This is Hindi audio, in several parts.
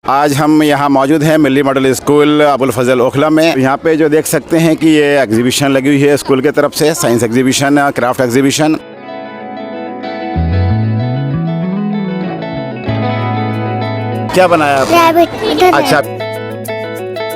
आज हम यहाँ मौजूद हैं मिल्ली मॉडल स्कूल अबुल फजल ओखला में। यहाँ पे जो देख सकते हैं कि ये एग्जीबिशन लगी हुई है स्कूल के तरफ से, साइंस एग्जीबिशन, क्राफ्ट एग्जीबिशन। क्या बनाया आपने? अच्छा,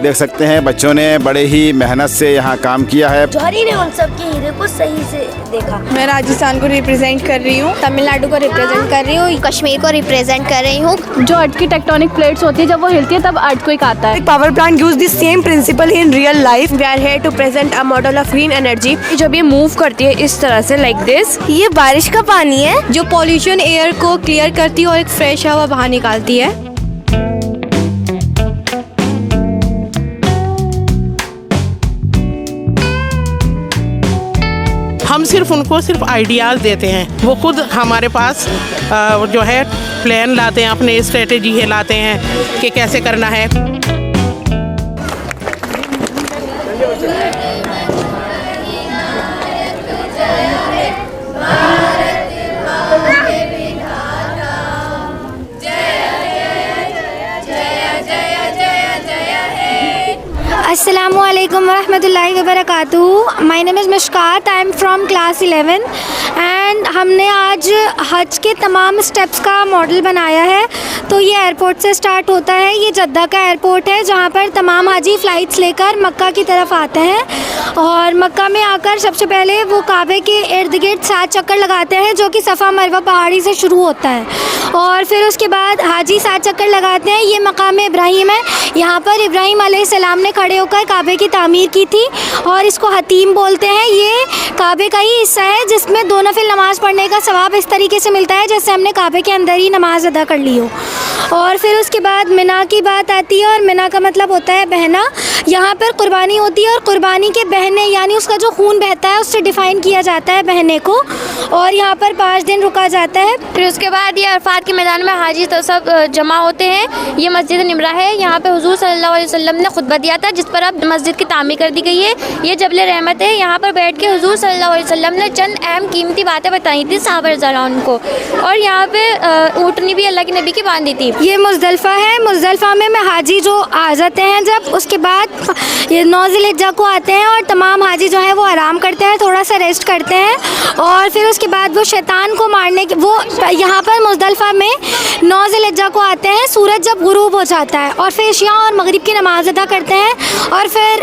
देख सकते हैं बच्चों ने बड़े ही मेहनत से यहाँ काम किया है। जौहरी ने उन सब के हीरे को सही से देखा। मैं राजस्थान को रिप्रेजेंट कर रही हूँ, तमिलनाडु को रिप्रेजेंट कर रही हूँ, कश्मीर को रिप्रेजेंट कर रही हूँ। जो अर्थ की टेक्टोनिक प्लेट्स होती है जब वो हिलती है तब अर्थ को आता है। Power plant use this same principle in real life. We are here to present a model of green energy. जब ये मूव करती है इस तरह से लाइक दिस, ये बारिश का पानी है जो पॉल्यूशन एयर को क्लियर करती है और एक फ्रेश हवा बाहर निकालती है। हम सिर्फ उनको सिर्फ आइडियाज़ देते हैं, वो खुद हमारे पास जो है प्लान लाते हैं, अपने स्ट्रेटेजी है लाते हैं कि कैसे करना है। Assalamualaikum warahmatullahi wabarakatuh। My name is Mishkat। I am from class 11 and हमने आज हज के तमाम स्टेप्स का मॉडल बनाया है। तो ये एयरपोर्ट से स्टार्ट होता है। ये जद्दा का एयरपोर्ट है जहाँ पर तमाम हाजी फ़्लाइट्स लेकर मक्का की तरफ आते हैं और मक्का में आकर सबसे पहले वो काबे के इर्द गिर्द 7 चक्कर लगाते हैं जो कि सफ़ा मरवा पहाड़ी से शुरू होता है और फिर उसके बाद हाजी 7 चक्कर लगाते हैं। ये मकाम इब्राहिम है, यहाँ पर इब्राहिम अलैहिस्सलाम ने खड़े होकर काबे की तामीर की थी और इसको हतीम बोलते हैं। ये काबे का ही हिस्सा है जिसमें 2 नफिल नमाज पढ़ने का सवाब इस तरीके से मिलता है जैसे हमने काबे के अंदर ही नमाज अदा कर ली हो। और फिर उसके बाद मिना की बात आती है और मिना का मतलब होता है बहना। यहाँ पर कुर्बानी होती है और कुर्बानी के बहने यानी उसका जो खून बहता है उससे डिफ़ाइन किया जाता है बहने को और यहाँ पर 5 दिन रुका जाता है। फिर उसके बाद ये अरफात के मैदान में हाजी तो सब जमा होते हैं। ये मस्जिद निमरा है, यहाँ पे हुजूर सल्लल्लाहु अलैहि वसल्लम ने खुतबा दिया था जिस पर अब मस्जिद की तामीर कर दी गई है। ये जबल रहमत है, यहाँ पर बैठ के हुजूर सल्लल्लाहु अलैहि वसल्लम ने चंद अहम कीमती बातें बताई थी सहाबा रज़ियल्लाहु को और यहाँ पे ऊँटनी भी अल्लाह के नबी की बांधी थी। ये मुज़दलिफ़ा है। मुज़दलिफ़ा में हाजी जो आ जाते हैं जब उसके बाद ये 9 ज़िलहिज्जा को आते हैं और तमाम हाजी जो है वो आराम करते हैं, थोड़ा सा रेस्ट करते हैं और फिर उसके बाद वो शैतान को मारने के वो यहाँ पर मुज़दलिफ़ा में 9 ज़िलहिज्जा को आते हैं। सूरज जब गुरूब हो जाता है और फिर इशा और मगरिब की नमाज अदा करते हैं और फिर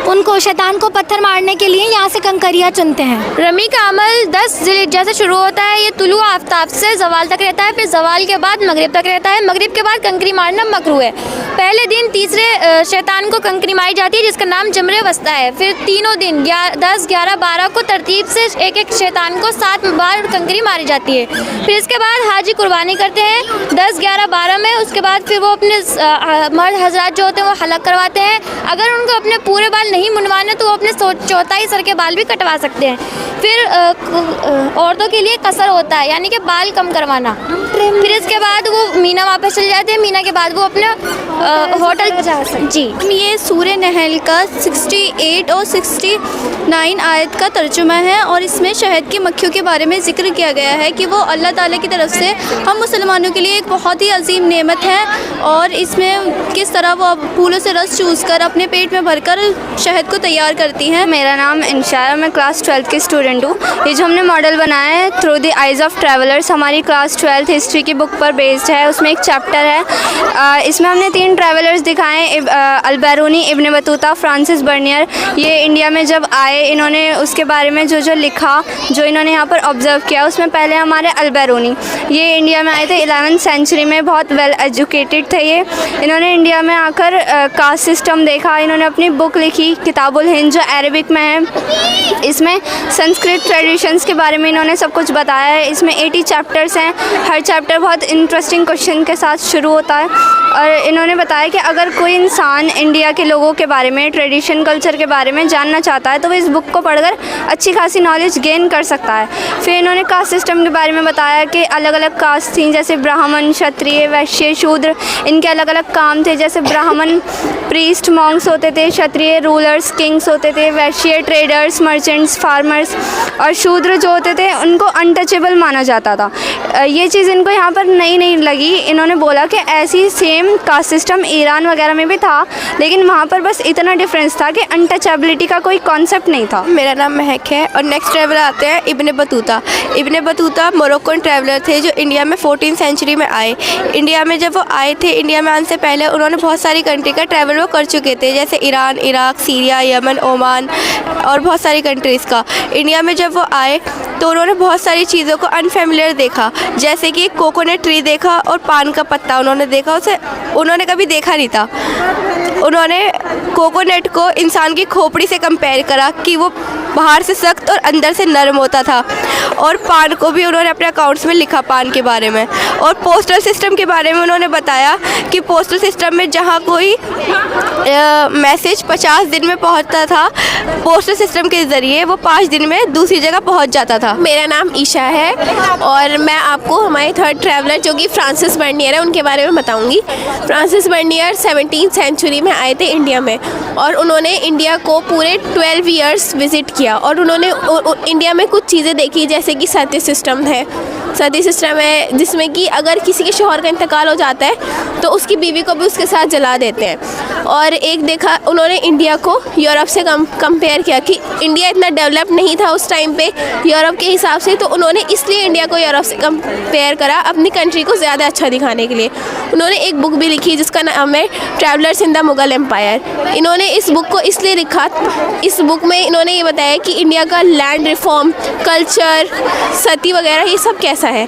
उनको शैतान को पत्थर मारने के लिए यहाँ से कंकरियाँ चुनते हैं। रमी का अमल 10 ज़िलहिज्जा से शुरू होता है। ये तुलू आफ्ताब से ज़वाल तक रहता है, फिर ज़वाल के बाद मगरिब तक रहता है। मगरिब के बाद कंकरी मारना मकरूह है। पहले दिन तीसरे शैतान को कंकरी मारी जाती है जिसका नाम जमरे वस्ता है। फिर तीनों दिन 10, 11, 12 को तरतीब से एक शैतान को 7 बार कंकरी मारी जाती है। फिर इसके बाद हाजी कुर्बानी करते हैं 10, 11, 12 में। उसके बाद फिर वो अपने मर्द हजरात जो होते हैं वो हलक करवाते हैं। अगर उनको अपने पूरे बाल नहीं मुंडवाने तो वो अपने चौथाई सर के बाल भी कटवा सकते हैं। फिर औरतों के लिए कसर होता है यानी कि बाल कम करवाना। फिर इसके बाद वो मीना वापस चले जाते हैं। मीना के बाद वो अपने होटल जा सकते जी। ये सूरह नहल का 68 और 69 आयत का तर्जुमा है और इसमें शहद की मक्खियों के बारे में जिक्र किया गया है कि वो अल्लाह ताला की तरफ से हम मुसलमानों के लिए एक बहुत ही अजीम नेमत है और इसमें किस तरह वो फूलों से रस चूस कर अपने पेट में भरकर शहद को तैयार करती हैं। मेरा नाम इंशारा, मैं क्लास 12 की स्टूडेंट हूँ। ये जो हमने मॉडल बनाया है through the eyes of travellers हमारी क्लास 12 हिस्ट्री की बुक पर बेस्ड है। उसमें एक चैप्टर है, इसमें हमने 3 ट्रैवलर्स दिखाएँ, अल-बैरूनी, इब्न बतूता, फ्रांसिस बर्नियर। ये इंडिया में जब आए इन्होंने उसके बारे में जो लिखा, जो इन्होंने यहाँ पर ऑब्ज़र्व किया। उसमें पहले हमारे अल-बैरूनी, ये इंडिया में आए थे 11वीं सेंचुरी में, बहुत वेल एजुकेटेड थे ये। इन्होंने इंडिया में आकर कास्ट सिस्टम देखा, इन्होंने अपनी बुक लिखी किताबुल हिंद जो अरबिक में है। इसमें संस्कृत ट्रेडिशंस के बारे में इन्होंने सब कुछ बताया है। इसमें 80 चैप्टर्स हैं, हर चैप्टर बहुत इंटरेस्टिंग क्वेश्चन के साथ शुरू होता है और इन्होंने बताया कि अगर कोई इंसान इंडिया के लोगों के बारे में, ट्रेडिशन कल्चर के बारे में जानना चाहता है तो वो इस बुक को पढ़कर अच्छी खासी नॉलेज गेन कर सकता है। फिर इन्होंने कास्ट सिस्टम के बारे में बताया कि अलग अलग कास्ट थी जैसे ब्राह्मण, क्षत्रिय, वैश्य, शूद्र। इनके अलग अलग काम थे जैसे ब्राह्मण प्रीस्ट मॉन्क्स होते थे, क्षत्रिय रूलर्स किंग्स होते थे, वैश्य ट्रेडर्स, मर्चेंट्स, फार्मर्स और शूद्र जो होते थे थे उनको अनटचेबल माना जाता था। ये चीज़ इनको यहाँ पर नहीं लगी। इन्होंने बोला कि ऐसी सेम कास्ट सिस्टम ईरान वगैरह में भी था, लेकिन वहाँ पर बस इतना डिफरेंस था कि अनटचेबिलिटी का कोई कॉन्सेप्ट नहीं था। मेरा नाम महक है और नेक्स्ट ट्रैवलर आते हैं Ibn Battuta. Ibn Battuta Moroccan traveller थे जो इंडिया में 14th सेंचुरी में आए। इंडिया में जब वो आए थे, इंडिया में आने से पहले उन्होंने बहुत सारी कंट्री का ट्रैवल वो कर चुके थे, जैसे Iran, Iraq, Syria, Yemen, Oman और बहुत सारी कंट्रीज़ का। इंडिया में जब वो आए तो उन्होंने बहुत सारी चीज़ों को अनफेमिलियर देखा, जैसे कि कोकोनट ट्री देखा और पान का पत्ता उन्होंने देखा, उसे उन्होंने कभी देखा नहीं था। उन्होंने कोकोनट को इंसान की खोपड़ी से कंपेयर करा कि वो बाहर से सख्त और अंदर से नरम होता था, और पान को भी उन्होंने अपने अकाउंट्स में लिखा पान के बारे में। और पोस्टल सिस्टम के बारे में उन्होंने बताया कि पोस्टल सिस्टम में जहाँ कोई मैसेज 50 दिन में पहुँचता था, पोस्टल सिस्टम के ज़रिए वो 5 दिन में दूसरी जगह पहुँच जाता था। मेरा नाम ईशा है और मैं आपको हमारे थर्ड ट्रैवलर जो कि फ्रांसिस बर्नियर है उनके बारे में बताऊंगी। फ्रांसिस बर्नियर 17th सेंचुरी में आए थे इंडिया में, और उन्होंने इंडिया को पूरे 12 ईयर्स विज़िट किया, और उन्होंने इंडिया में कुछ चीज़ें देखी, जैसे कि सती सिस्टम है। सती सिस्टम है जिसमें कि अगर किसी के शौहर का इंतकाल हो जाता है तो उसकी बीवी को भी उसके साथ जला देते हैं। और एक देखा उन्होंने इंडिया को यूरोप से कंपेयर किया कि इंडिया इतना डेवलप नहीं था उस टाइम पे यूरोप के हिसाब से, तो उन्होंने इसलिए इंडिया को यूरोप से कंपेयर करा अपनी कंट्री को ज़्यादा अच्छा दिखाने के लिए। उन्होंने एक बुक भी लिखी जिसका नाम है travellers in the Mughal empire. इन्होंने इस बुक को इसलिए लिखा, इस बुक में इन्होंने ये बताया कि इंडिया का लैंड रिफॉर्म, कल्चर, सती वगैरह ये सब कैसा है।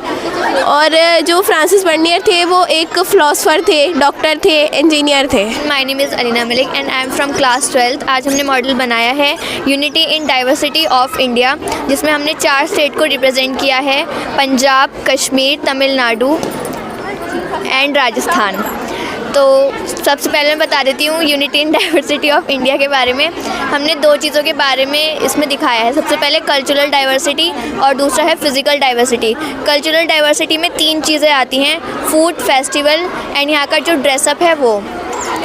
और जो फ्रांसिस बर्नियर थे वो एक फ़िलासफ़र थे, डॉक्टर थे, इंजीनियर थे। My name is Alina Malik and I am from class 12th। आज हमने मॉडल बनाया है unity in diversity of India, जिसमें हमने 4 स्टेट को रिप्रेजेंट किया है, पंजाब, कश्मीर, तमिलनाडु एंड राजस्थान। तो सबसे पहले मैं बता देती हूँ unity in diversity of India के बारे में। हमने 2 चीज़ों के बारे में इसमें दिखाया है। सबसे पहले कल्चरल डाइवर्सिटी और दूसरा है फिज़िकल डाइवर्सिटी। कल्चरल डाइवर्सिटी में 3 चीज़ें आती हैं, फूड, फेस्टिवल एंड यहाँ का जो ड्रेसअप है वो।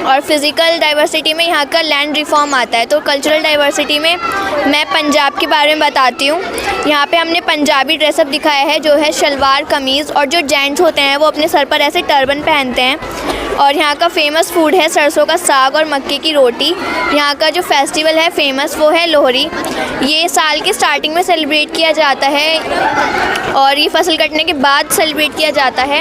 और फिज़िकल डाइवर्सिटी में यहाँ का लैंड रिफॉर्म आता है। तो कल्चरल डाइवर्सिटी में मैं पंजाब के बारे में बताती हूँ। यहाँ पे हमने पंजाबी ड्रेसअप दिखाया है जो है शलवार कमीज़, और जो जेंट्स होते हैं वो अपने सर पर ऐसे टर्बन पहनते हैं। और यहाँ का फेमस फूड है सरसों का साग और मक्के की रोटी। यहाँ का जो फेस्टिवल है फेमस वो है लोहड़ी। ये साल के स्टार्टिंग में सेलिब्रेट किया जाता है और ये फसल कटने के बाद सेलिब्रेट किया जाता है।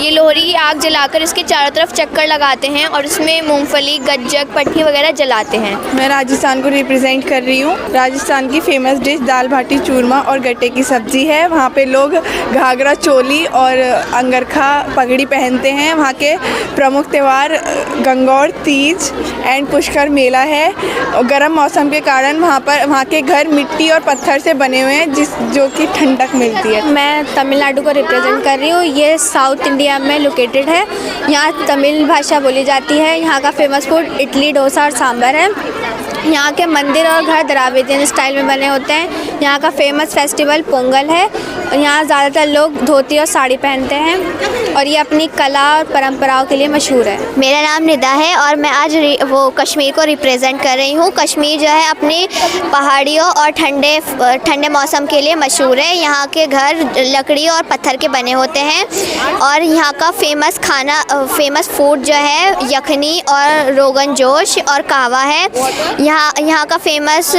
ये लोहड़ी की आग जलाकर इसके चारों तरफ चक्कर लगाते हैं और इसमें मूंगफली, गज्जक, पट्टी वगैरह जलाते हैं। मैं राजस्थान को रिप्रेजेंट कर रही हूँ। राजस्थान की फेमस डिश दाल बाटी चूरमा और गट्टे की सब्ज़ी है। वहाँ पे लोग घाघरा चोली और अंगरखा पगड़ी पहनते हैं। वहाँ के प्रमुख त्यौहार गंगौर तीज एंड पुष्कर मेला है। और गर्म मौसम के कारण वहाँ के घर मिट्टी और पत्थर से बने हुए हैं जो कि ठंडक मिलती है। मैं तमिलनाडु को रिप्रेजेंट कर रही हूँ। ये साउथ इंडिया में लोकेटेड है। यहाँ तमिल भाषा बोली जाती है। यहाँ का फेमस फूड इडली, डोसा और सांभर है। यहाँ के मंदिर और घर द्राविडियन स्टाइल में बने होते हैं। यहाँ का फेमस फेस्टिवल पोंगल है। यहाँ ज़्यादातर लोग धोती और साड़ी पहनते हैं और ये अपनी कला और परंपराओं के लिए मशहूर है। मेरा नाम निदा है और मैं आज वो कश्मीर को रिप्रेजेंट कर रही हूँ। कश्मीर जो है अपनी पहाड़ियों और ठंडे मौसम के लिए मशहूर है। यहाँ के घर लकड़ी और पत्थर के बने होते हैं और यहाँ का फेमस फूड जो है यखनी और रोगन जोश और कहवा है। यहाँ का फेमस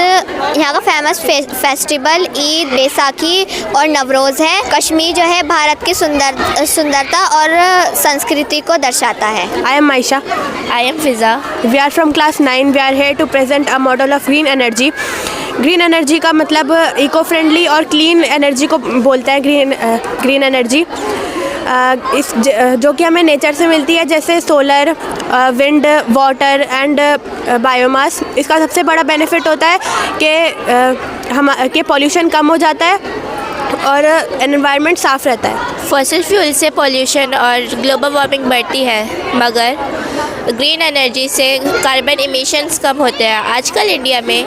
फेस्टिवल ईद, बैसाखी और नवरोज़ है। कश्मीर जो है भारत की सुंदरता और संस्कृति को दर्शाता है। I am Maisha. I am Fiza. We are from class 9। We are here to present a model of green energy. Green energy का मतलब इको फ्रेंडली और क्लीन एनर्जी को बोलता है ग्रीन एनर्जी। जो कि हमें नेचर से मिलती है, जैसे solar, wind, water and biomass. इसका सबसे बड़ा बेनिफिट होता है कि पॉल्यूशन कम हो जाता है और एनवायरनमेंट साफ़ रहता है। फॉसिल फ्यूल से पॉल्यूशन और ग्लोबल वार्मिंग बढ़ती है, मगर ग्रीन एनर्जी से कार्बन इमिशंस कम होते हैं। आजकल इंडिया में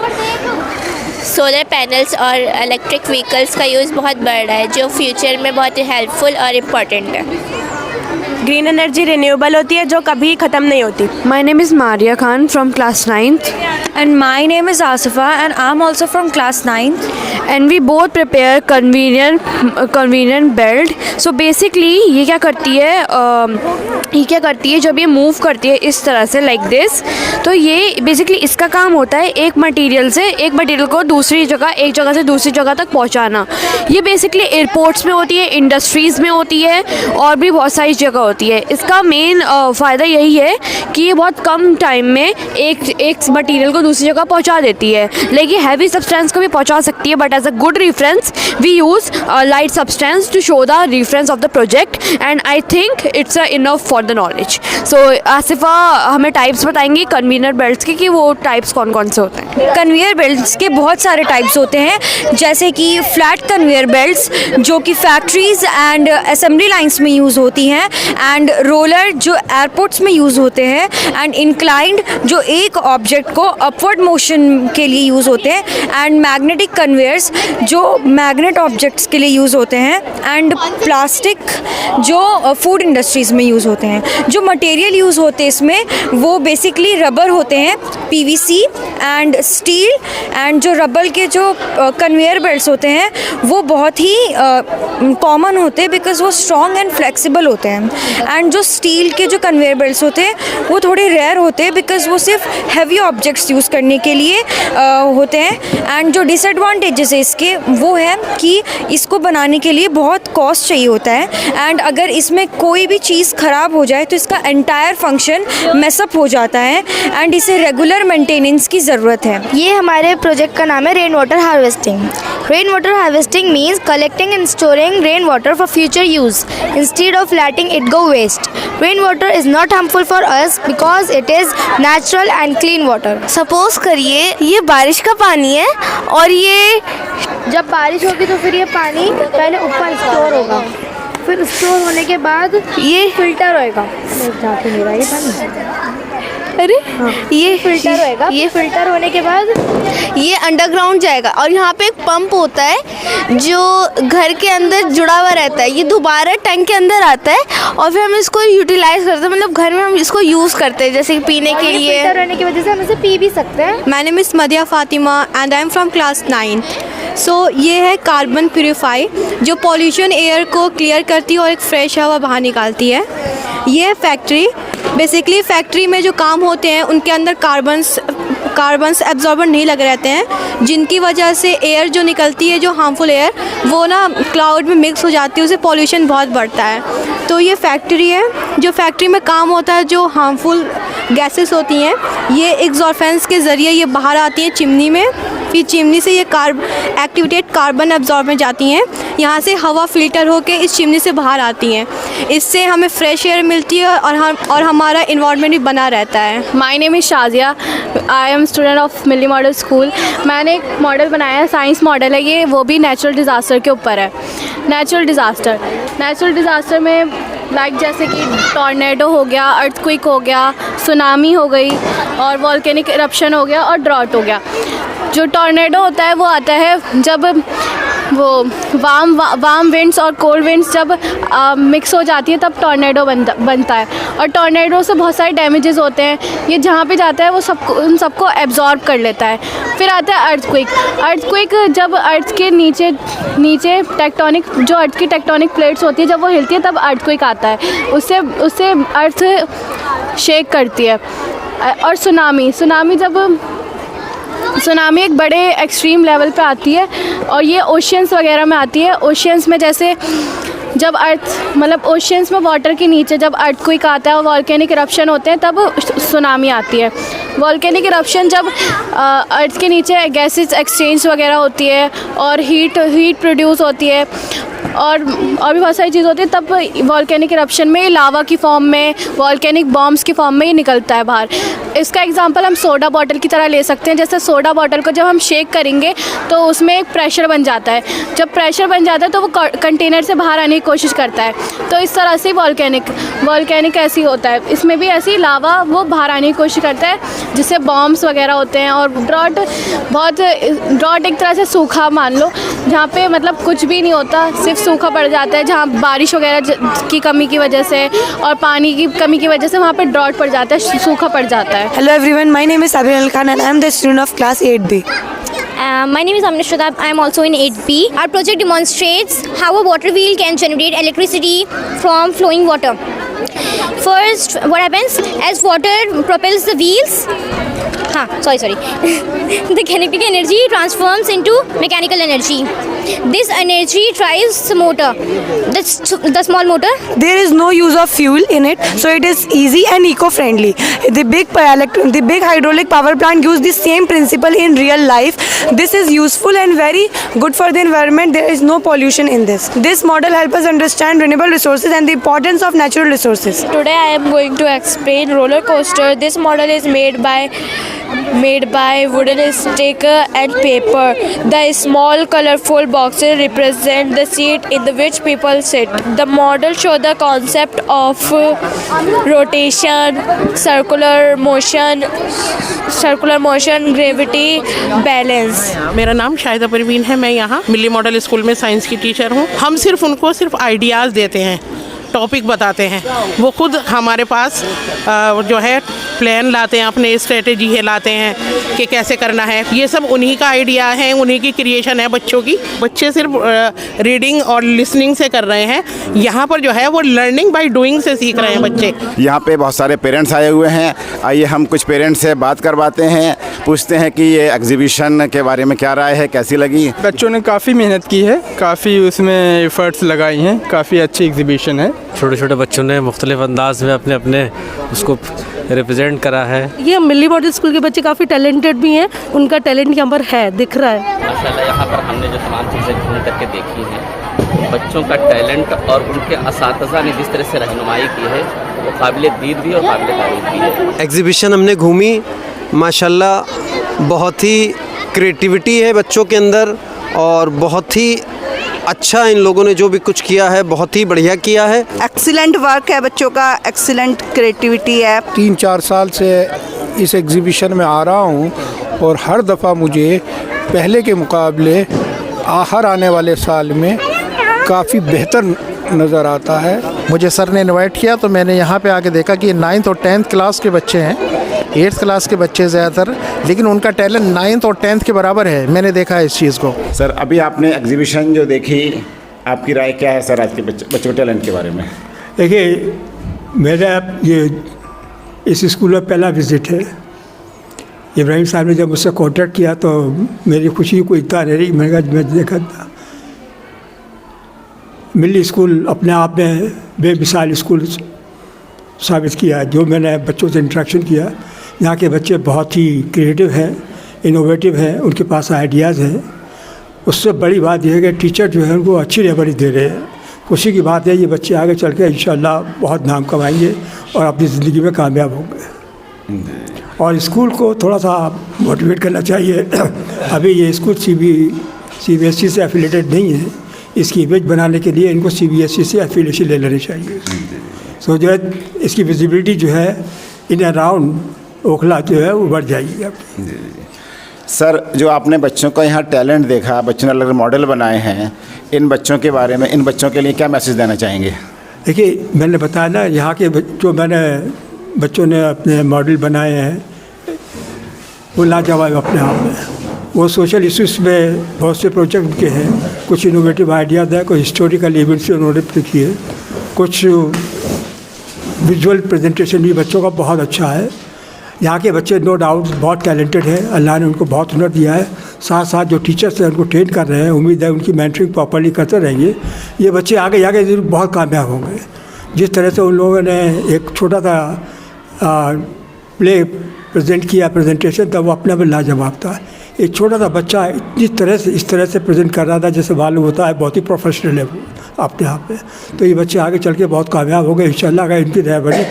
सोलर पैनल्स और इलेक्ट्रिक व्हीकल्स का यूज़ बहुत बढ़ रहा है, जो फ्यूचर में बहुत ही हेल्पफुल और इम्पॉर्टेंट है। ग्रीन एनर्जी रिन्यूएबल होती है जो कभी ख़त्म नहीं होती। My name is Maria Khan from class 9th. And my name is Asifa and I'm also from class 9th. And we both prepare convenient belt. So basically ये क्या करती है जब ये मूव करती है इस तरह से लाइक दिस, तो ये बेसिकली इसका काम होता है एक मटेरियल को दूसरी जगह, एक जगह से दूसरी जगह तक पहुंचाना। ये बेसिकली एयरपोर्ट्स में होती है, इंडस्ट्रीज़ में होती है और भी बहुत सारी जगह होती है। इसका मेन फ़ायदा यही है कि ये बहुत कम टाइम में एक मटेरियल को दूसरी जगह पहुंचा देती है। लेकिन हैवी सब्सटेंस को भी पहुंचा सकती है, but as a good reference we use light substance to show the reference of the project and I think it's enough for the knowledge. So Asifa हमें टाइप्स बताएंगी कन्वीनर बेल्ट्स के कि वो टाइप्स कौन कौन से होते हैं। कन्वेयर बेल्ट्स के बहुत सारे टाइप्स होते हैं, जैसे कि फ्लैट कन्वेयर बेल्ट्स जो कि फैक्ट्रीज़ एंड असेंबली लाइंस में यूज़ होती हैं, एंड रोलर जो एयरपोर्ट्स में यूज़ होते हैं, एंड इंक्लाइंड जो एक ऑब्जेक्ट को अपवर्ड मोशन के लिए यूज़ होते हैं, एंड मैग्नेटिक कन्वेयर्स जो मैग्नेट ऑब्जेक्ट्स के लिए यूज़ होते हैं, एंड प्लास्टिक जो फूड इंडस्ट्रीज़ में यूज़ होते हैं। जो मटेरियल यूज़ होते हैं इसमें वो बेसिकली रबर होते हैं, पीवीसी एंड स्टील, एंड जो रबर के जो कन्वेयर बेल्ट्स होते हैं वो बहुत ही कॉमन होते हैं बिकॉज वो स्ट्रॉन्ग एंड फ्लेक्सिबल होते हैं, एंड जो स्टील के जो कन्वेयर बेल्ट्स होते हैं वो थोड़े रेयर होते हैं बिकॉज वो सिर्फ हैवी ऑब्जेक्ट्स यूज़ करने के लिए होते हैं। एंड जो डिसएडवांटेजेस है इसके वो है कि इसको बनाने के लिए बहुत कॉस्ट चाहिए होता है, एंड अगर इसमें कोई भी चीज़ ख़राब हो जाए तो इसका एंटायर फंक्शन मेसअप हो जाता है, एंड इसे रेगुलर मेंटेनेंस की ज़रूरत है। ये हमारे प्रोजेक्ट का नाम है rain water harvesting. Rain water harvesting means collecting and storing rain water for future use instead of letting it go waste. Rain water is not harmful for us because it is natural and clean water. Suppose करिए ये बारिश का पानी है और ये जब बारिश होगी तो फिर ये पानी पहले ऊपर स्टोर होगा, फिर स्टोर होने के बाद ये फिल्टर होएगा। अरे ये फिल्टर होएगा, ये फिल्टर होने के बाद ये अंडरग्राउंड जाएगा और यहाँ पे एक पंप होता है जो घर के अंदर जुड़ा हुआ रहता है। ये दोबारा टैंक के अंदर आता है और फिर हम इसको यूटिलाइज करते हैं, मतलब घर में हम इसको यूज़ करते हैं जैसे कि पीने के लिए। फिल्टर होने की वजह से हम इसे पी भी सकते हैं। My name is मदिया Fatima and I am from class 9। सो ये है कार्बन प्यूरीफाई जो पॉल्यूशन एयर को क्लियर करती है और एक फ्रेश हवा बाहर निकालती है। ये है फैक्ट्री। बेसिकली फैक्ट्री में जो काम होते हैं उनके अंदर कार्बन्स एब्जॉर्बर नहीं लगे रहते हैं, जिनकी वजह से एयर जो निकलती है जो हार्मफुल एयर वो ना क्लाउड में मिक्स हो जाती है, उससे पॉल्यूशन बहुत बढ़ता है। तो ये फैक्ट्री है। जो फैक्ट्री में काम होता है जो हार्मफुल गैसेस होती हैं ये एग्जॉस्ट फैंस के ज़रिए ये बाहर आती हैं चिमनी में, फिर चिमनी से ये एक्टिवेटेड कार्बन एब्जॉर्ब में जाती हैं, यहाँ से हवा फिल्टर होकर इस चिमनी से बाहर आती हैं। इससे हमें फ्रेश एयर मिलती है और हमारा इन्वायरमेंट भी बना रहता है। My name is Shazia, I am student of Milli model school. मैंने एक मॉडल बनाया है, साइंस मॉडल है ये, वो भी नेचुरल डिज़ास्टर के ऊपर है। नेचुरल डिज़ास्टर में लाइक जैसे कि टॉर्नेडो हो गया, अर्थक्वेक हो गया, सुनामी हो गई और वॉल्केनिक इरप्शन हो गया और ड्रॉट हो गया। जो टॉर्नेडो होता है वो आता है जब वो वार्म विंड्स और कोल्ड विंड्स जब मिक्स हो जाती है तब टॉर्नेडो बनता है, और टॉर्नेडो से बहुत सारे डैमेजेस होते हैं। ये जहाँ पे जाता है वो उन सबको एब्जॉर्ब कर लेता है। फिर आता है अर्थक्वेक जब अर्थ के नीचे टेक्टोनिक जो अर्थ की टेक्टोनिक प्लेट्स होती है जब वो हिलती है तब अर्थक्वेक आता है, उससे अर्थ शेक करती है। और सुनामी एक बड़े एक्सट्रीम लेवल पे आती है और ये ओशियंस वगैरह में आती है। ओशियंस में जैसे जब ओशियंस में वाटर के नीचे जब अर्थक्वेक आता है और वॉल्केनिक इरप्शन होते हैं तब सुनामी आती है। वॉल्केनिक इरप्शन जब अर्थ के नीचे गैसेस एक्सचेंज वगैरह होती है और हीट प्रोड्यूस होती है और भी बहुत सारी चीज़ होती है, तब वॉल्केनिक इरप्शन में लावा की फॉर्म में, वॉल्केनिक बॉम्ब्स की फॉर्म में ये निकलता है बाहर। इसका एग्जांपल हम सोडा बॉटल की तरह ले सकते हैं। जैसे सोडा बॉटल को जब हम शेक करेंगे तो उसमें एक प्रेशर बन जाता है, जब प्रेशर बन जाता है तो वो कंटेनर से बाहर आने की कोशिश करता है। तो इस तरह से वॉल्केनिक ऐसी होता है, इसमें भी ऐसी लावा वो बाहर आने की कोशिश करता है जिससे बॉम्ब्स वगैरह होते हैं। और ड्रॉट एक तरह से सूखा मान लो, जहाँ पे मतलब कुछ भी नहीं होता, सिर्फ सूखा पड़ जाता है। जहाँ बारिश वगैरह की कमी की वजह से और पानी की कमी की वजह से वहाँ पे ड्रॉट पड़ जाता है, सूखा पड़ जाता है। Hello everyone, my name is Abhinal Khan and I am the student of class 8B. My name is Amnish Pratap. I am also in 8B. Our project demonstrates how a water wheel can generate electricity from flowing water. First, what happens as water propels the wheels? The kinetic energy transforms into mechanical energy. This energy drives the motor, the small motor. There is no use of fuel in it, so it is easy and eco-friendly. The big hydraulic power plant use the same principle in real life. This is useful and very good for the environment. There is no pollution in this. This model helps us understand renewable resources and the importance of natural resources. Today I am going to explain roller coaster. This model is made by wooden stick and paper. The small colorful boxes represent the seat in which people sit. The model shows the concept of rotation, circular motion, gravity, balance. मेरा नाम शाहिदा परवीन है। मैं यहाँ मिली मॉडल स्कूल में साइंस की टीचर हूँ। हम सिर्फ उनको आइडियाज़ देते हैं, टॉपिक बताते हैं। वो खुद हमारे पास जो है प्लान लाते हैं, अपने स्ट्रेटेजी है लाते हैं कि कैसे करना है। ये सब उन्हीं का आइडिया है, उन्हीं की क्रिएशन है बच्चों की। बच्चे सिर्फ रीडिंग और लिसनिंग से कर रहे हैं। यहाँ पर जो है वो लर्निंग बाय डूइंग से सीख रहे हैं बच्चे। यहाँ पे बहुत सारे पेरेंट्स आए हुए हैं। आइए हम कुछ पेरेंट्स से बात करवाते हैं, पूछते हैं कि ये एग्जीबिशन के बारे में क्या राय है, कैसी लगी। बच्चों ने काफ़ी मेहनत की है, काफ़ी उसमें एफर्ट्स लगाई हैं, काफ़ी अच्छी एग्जीबिशन है। छोटे छोटे बच्चों ने मुख्तलिफ अंदाज में अपने उसको रिप्रेजेंट करा है। ये मिली मॉडल स्कूल के बच्चे काफ़ी टैलेंटेड भी हैं, उनका टैलेंट यहाँ पर है, दिख रहा है। माशाल्लाह यहाँ पर हमने जो तमाम चीज़ें ढूंढ करके देखी हैं, बच्चों का टैलेंट और उनके असातिज़ा ने जिस तरह से रहनुमाई की है वो काबिल दीद भी और काबिल तारीफ भी है। एग्जीबिशन हमने घूमी, माशाल्लाह बहुत ही क्रिएटिविटी है बच्चों के अंदर और बहुत ही अच्छा इन लोगों ने जो भी कुछ किया है बहुत ही बढ़िया किया है। एक्सीलेंट वर्क है बच्चों का, एक्सीलेंट क्रिएटिविटी है। 3-4 साल से इस एग्जीबिशन में आ रहा हूँ और हर दफ़ा मुझे पहले के मुकाबले हर आने वाले साल में काफ़ी बेहतर नज़र आता है। मुझे सर ने इनवाइट किया तो मैंने यहाँ पे आके देखा कि 9th और 10th क्लास के बच्चे हैं, 8th क्लास के बच्चे ज़्यादातर, लेकिन उनका टैलेंट 9th और 10th के बराबर है। मैंने देखा है इस चीज़ को। सर अभी आपने एग्जीबिशन जो देखी, आपकी राय क्या है सर आज के बच्चों के टैलेंट के बारे में? देखिए, मेरा ये इस स्कूल में पहला विज़िट है। इब्राहिम साहब ने जब मुझसे कॉन्टैक्ट किया तो मेरी खुशी कोई इतना नहीं रही। मैं देखा था मिली स्कूल अपने आप में बेमिसाल स्कूल साबित किया। जो मैंने बच्चों से इंटरेक्शन किया, यहाँ के बच्चे बहुत ही क्रिएटिव हैं, इनोवेटिव हैं, उनके पास आइडियाज़ हैं। उससे बड़ी बात यह है कि टीचर जो है उनको अच्छी रहबरी दे रहे हैं। खुशी की बात है ये बच्चे आगे चल के इंशाल्लाह बहुत नाम कमाएंगे और अपनी ज़िंदगी में कामयाब होंगे। और स्कूल को थोड़ा सा मोटिवेट करना चाहिए। अभी ये स्कूल CBSE से एफिलेटेड नहीं है। इसकी इमेज बनाने के लिए इनको CBSE से एफिलेशन ले लेनी चाहिए। सो जो है इसकी विजिबिलिटी जो है इन अराउंड ओखला जो है वो बढ़ जाएगी आपकी। सर जो आपने बच्चों का यहाँ टैलेंट देखा, बच्चों ने अलग मॉडल बनाए हैं, इन बच्चों के बारे में, इन बच्चों के लिए क्या मैसेज देना चाहेंगे? देखिए, मैंने बताया ना, यहाँ के जो बच्चों ने अपने मॉडल बनाए हैं वो लाजवाब अपने आप में। वो सोशल इश्यूज़ में बहुत से प्रोजेक्ट उनके हैं, कुछ इनोवेटिव आइडियाज़ हैं, कोई हिस्टोरिकल इवेंट्स से उन्होंने लिखी है, कुछ विजुअल प्रेजेंटेशन भी बच्चों का बहुत अच्छा है। यहाँ के बच्चे नो डाउट बहुत टैलेंटेड हैं, अल्लाह ने उनको बहुत हुनर दिया है। साथ साथ जो टीचर्स हैं उनको ट्रेन कर रहे हैं, उम्मीद है उनकी मेंटरिंग प्रॉपर्ली करते रहेंगे। ये बच्चे आगे जाके ज़रूर बहुत कामयाब होंगे। जिस तरह से उन लोगों ने एक छोटा सा प्ले प्रेजेंट किया, प्रेजेंटेशन था, वो अपने आप लाजवाब था। एक छोटा सा बच्चा इस तरह से प्रेजेंट कर रहा था जैसे मालूम होता है बहुत ही प्रोफेशनल है वो अपने आप में। तो ये बच्चे आगे चल के बहुत कामयाब हो गए इंशाल्लाह। अगर इनकी रहबरी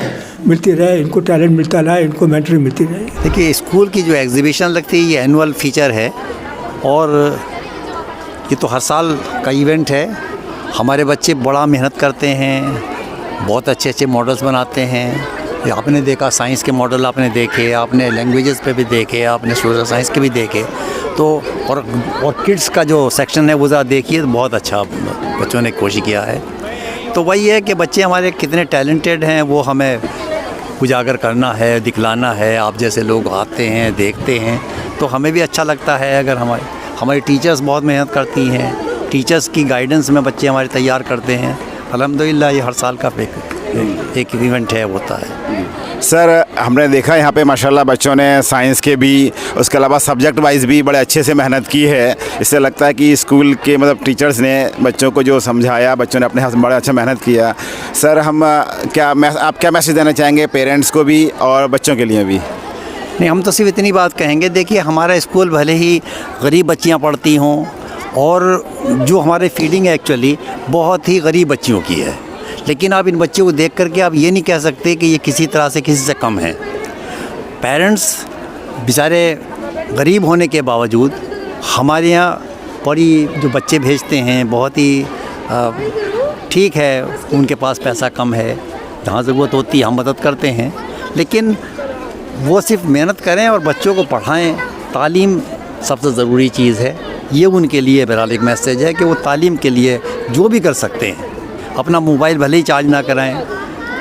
मिलती रहे, इनको टैलेंट मिलता रहे, इनको मेंटरिंग मिलती रहे। देखिए, स्कूल की जो एग्जीबिशन लगती है ये एनुअल फीचर है और ये तो हर साल का इवेंट है। हमारे बच्चे बड़ा मेहनत करते हैं, बहुत अच्छे अच्छे मॉडल्स बनाते हैं। आपने देखा साइंस के मॉडल आपने देखे, आपने लैंग्वेजेस पे भी देखे, आपने सोशल साइंस के भी देखे। तो और किड्स का जो सेक्शन है वो ज़रा देखिए, तो बहुत अच्छा बच्चों ने कोशिश किया है। तो वही है कि बच्चे हमारे कितने टैलेंटेड हैं वो हमें उजागर करना है, दिखलाना है। आप जैसे लोग आते हैं, देखते हैं, तो हमें भी अच्छा लगता है। अगर हमारी टीचर्स बहुत मेहनत करती हैं, टीचर्स की गाइडेंस में बच्चे हमारे तैयार करते हैं। अल्हम्दुलिल्लाह ये हर साल का एक इवेंट है, होता है। सर, हमने देखा यहाँ पे माशाल्लाह बच्चों ने साइंस के भी, उसके अलावा सब्जेक्ट वाइज भी बड़े अच्छे से मेहनत की है। इससे लगता है कि स्कूल के मतलब टीचर्स ने बच्चों को जो समझाया, बच्चों ने अपने हाथ में बड़ा अच्छा मेहनत किया। सर, आप क्या मैसेज देना चाहेंगे पेरेंट्स को भी और बच्चों के लिए भी? नहीं, हम तो सिर्फ इतनी बात कहेंगे, देखिए हमारा स्कूल भले ही गरीब बच्चियाँ पढ़ती हों, और जो हमारे फीडिंग है एक्चुअली बहुत ही गरीब बच्चियों की है, लेकिन आप इन बच्चों को देख करके आप ये नहीं कह सकते कि ये किसी तरह से किसी से कम है। पेरेंट्स बेचारे गरीब होने के बावजूद हमारे यहाँ बड़ी जो बच्चे भेजते हैं, बहुत ही ठीक है, उनके पास पैसा कम है, जहाँ ज़रूरत होती है हम मदद करते हैं, लेकिन वो सिर्फ मेहनत करें और बच्चों को पढ़ाएं। तालीम सबसे ज़रूरी चीज़ है। ये उनके लिए बहरहाल एक मैसेज है कि वो तालीम के लिए जो भी कर सकते हैं, अपना मोबाइल भले ही चार्ज ना कराएं,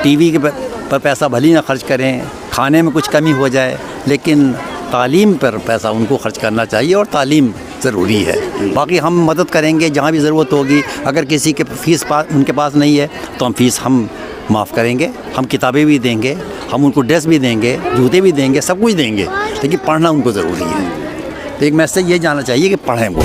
टीवी के पर पैसा भले ही ना खर्च करें, खाने में कुछ कमी हो जाए, लेकिन तालीम पर पैसा उनको खर्च करना चाहिए और तालीम ज़रूरी है। बाकी हम मदद करेंगे जहाँ भी ज़रूरत होगी। अगर किसी के फीस उनके पास नहीं है तो हम फीस माफ़ करेंगे, हम किताबें भी देंगे, हम उनको ड्रेस भी देंगे, जूते भी देंगे, सब कुछ देंगे, लेकिन पढ़ना उनको ज़रूरी है। तो एक मैसेज ये जाना चाहिए कि पढ़ें वो।